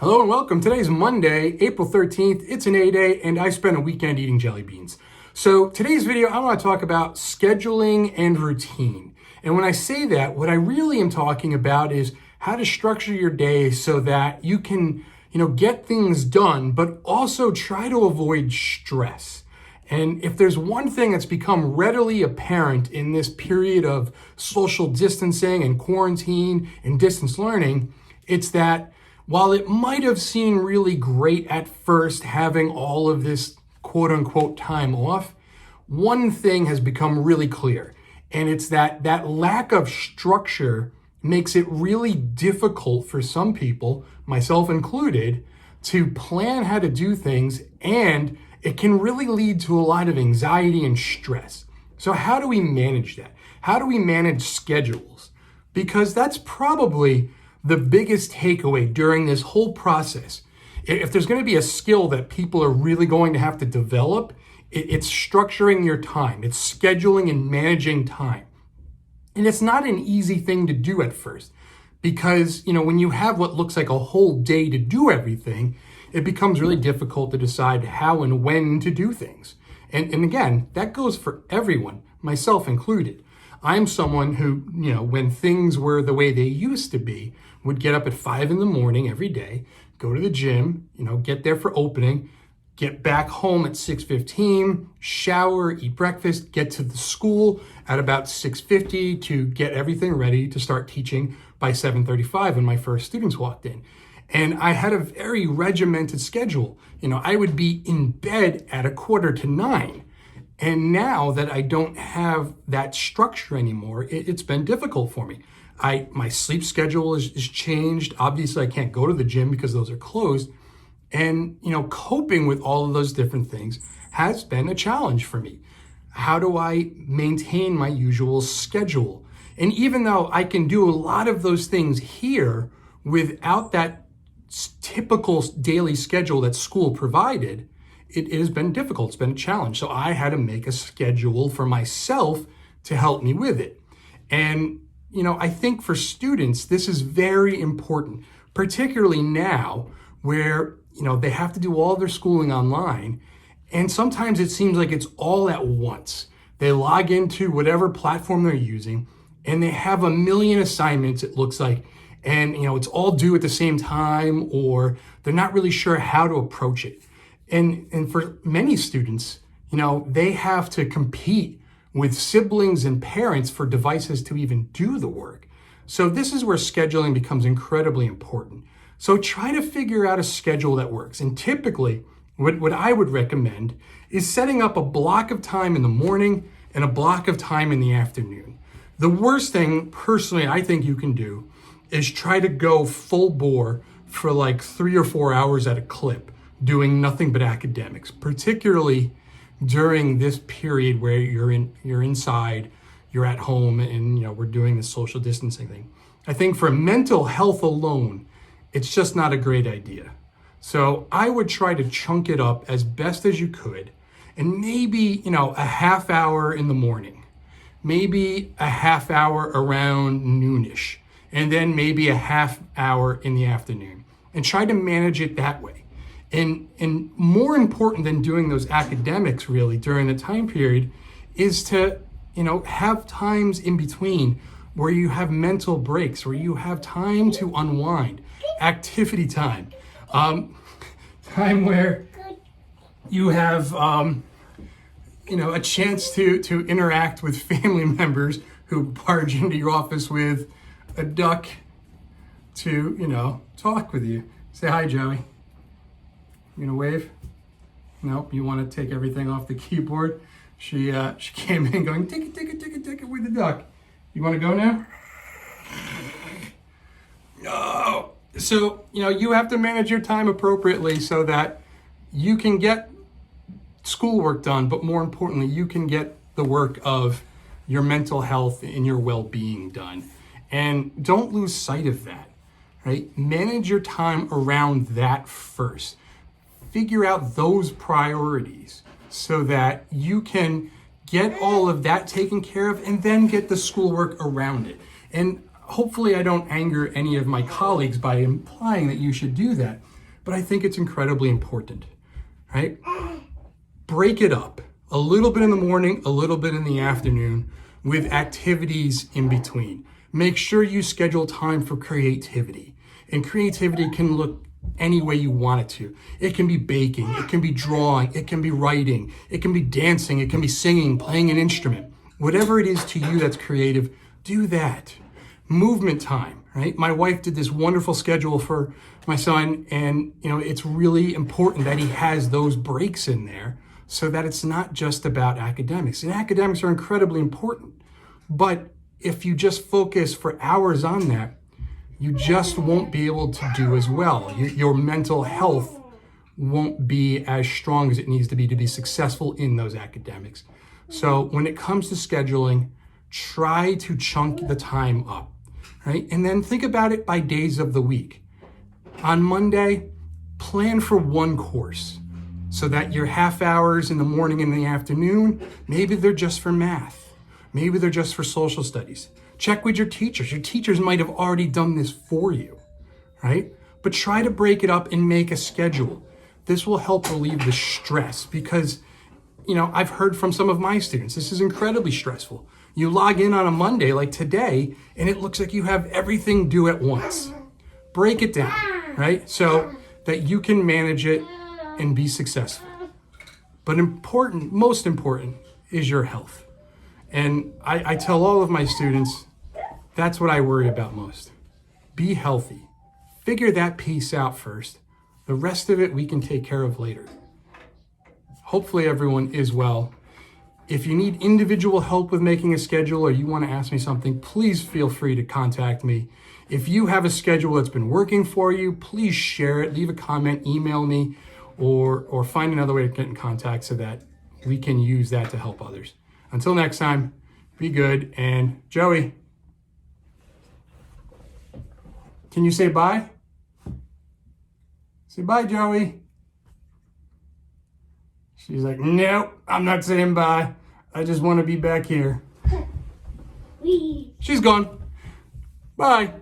Hello and welcome. Today's Monday, April 13th. It's an A day and I spent a weekend eating jelly beans. So today's video, I want to talk about scheduling and routine. And when I say that, what I really am talking about is how to structure your day so that you can, get things done, but also try to avoid stress. And if there's one thing that's become readily apparent in this period of social distancing and quarantine and distance learning, it's that while it might have seemed really great at first having all of this quote unquote time off, one thing has become really clear. And it's that lack of structure makes it really difficult for some people, myself included, to plan how to do things, and it can really lead to a lot of anxiety and stress. So how do we manage that? How do we manage schedules? Because that's probably the biggest takeaway during this whole process. If there's going to be a skill that people are really going to have to develop, it's structuring your time. It's scheduling and managing time. And it's not an easy thing to do at first because, when you have what looks like a whole day to do everything, it becomes really difficult to decide how and when to do things. And again, that goes for everyone, myself included. I'm someone who, when things were the way they used to be, would get up at 5 a.m. every day, go to the gym, get there for opening, get back home at 6:15, shower, eat breakfast, get to the school at about 6:50 to get everything ready to start teaching by 7:35 when my first students walked in. And I had a very regimented schedule. I would be in bed at 8:45. And now that I don't have that structure anymore, it's been difficult for me. My sleep schedule is changed. Obviously, I can't go to the gym because those are closed. And, coping with all of those different things has been a challenge for me. How do I maintain my usual schedule? And even though I can do a lot of those things here without that typical daily schedule that school provided, it has been difficult. It's been a challenge. So I had to make a schedule for myself to help me with it. And, I think for students, this is very important, particularly now where, they have to do all their schooling online. And sometimes it seems like it's all at once. They log into whatever platform they're using and they have a million assignments, it looks like. And, it's all due at the same time, or they're not really sure how to approach it. And for many students, they have to compete with siblings and parents for devices to even do the work. So this is where scheduling becomes incredibly important. So try to figure out a schedule that works. And typically, what I would recommend is setting up a block of time in the morning and a block of time in the afternoon. The worst thing, personally, I think you can do is try to go full bore for like 3 or 4 hours at a clip, doing nothing but academics, particularly during this period where you're inside, you're at home, and we're doing this social distancing thing. I think for mental health alone, it's just not a great idea. So I would try to chunk it up as best as you could, and maybe a half hour in the morning, maybe a half hour around noonish, and then maybe a half hour in the afternoon, and try to manage it that way. And more important than doing those academics really during the time period is to, have times in between where you have mental breaks, where you have time to unwind, activity time, time where you have, a chance to interact with family members who barge into your office with a duck to, talk with you. Say hi, Joey. You gonna wave? Nope, you want to take everything off the keyboard. She came in going, take it with the duck. You want to go now? No. So, you have to manage your time appropriately so that you can get schoolwork done, but more importantly, you can get the work of your mental health and your well-being done. And don't lose sight of that, right? Manage your time around that first. Figure out those priorities so that you can get all of that taken care of and then get the schoolwork around it. And hopefully I don't anger any of my colleagues by implying that you should do that, but I think it's incredibly important, right? Break it up a little bit in the morning, a little bit in the afternoon, with activities in between. Make sure you schedule time for creativity. And creativity can look any way you want it to. It can be baking, it can be drawing, it can be writing, it can be dancing, it can be singing, playing an instrument. Whatever it is to you that's creative, do that. Movement time, right? My wife did this wonderful schedule for my son, and it's really important that he has those breaks in there so that it's not just about academics. And academics are incredibly important, but if you just focus for hours on that, you just won't be able to do as well. Your mental health won't be as strong as it needs to be successful in those academics. So when it comes to scheduling, try to chunk the time up, right? And then think about it by days of the week. On Monday, plan for one course so that your half hours in the morning and the afternoon, maybe they're just for math. Maybe they're just for social studies. Check with your teachers. Your teachers might have already done this for you, right? But try to break it up and make a schedule. This will help relieve the stress because, I've heard from some of my students, this is incredibly stressful. You log in on a Monday like today, and it looks like you have everything due at once. Break it down, right? So that you can manage it and be successful. But most important is your health. And I tell all of my students, that's what I worry about most. Be healthy. Figure that piece out first. The rest of it we can take care of later. Hopefully everyone is well. If you need individual help with making a schedule or you want to ask me something, please feel free to contact me. If you have a schedule that's been working for you, please share it, leave a comment, email me, or find another way to get in contact so that we can use that to help others. Until next time, be good. And Joey, can you say bye? Say bye, Joey. She's like, nope, I'm not saying bye. I just want to be back here. She's gone. Bye.